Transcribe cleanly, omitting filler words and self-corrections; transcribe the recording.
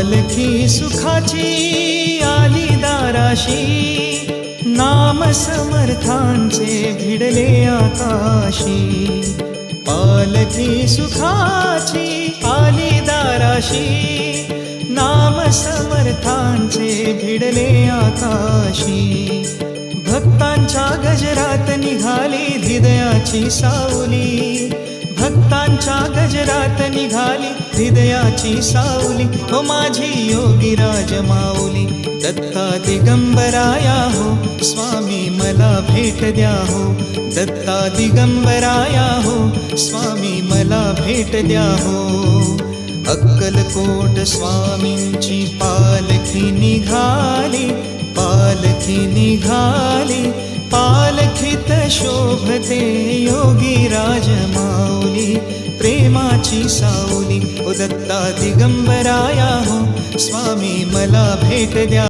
पालखी सुखाची आली दाराशी, नाम समर्थांचे भिडले आकाशी. पालखी सुखाची आली दाराशी, नाम समर्थांचे भिडले आकाशी. भक्तांच्या गजरात निघाली हृदयाची सावली, भक्तांच्या गजरात निघाली हृदयाची सावली. हो माझी योगीराज माऊली, दत्ता दिगंबराया हो स्वामी मला भेट द्या हो. दत्ता दिगंबराया हो स्वामी मला भेट द्या हो. अक्कलकोट स्वामींची पालखी निघाली, पालखी निघाली. पालखीत शोभते योगीराज माऊली, प्रेमाची सावली. ओ दत्ता दिगंबराया हो स्वामी मला भेट द्या.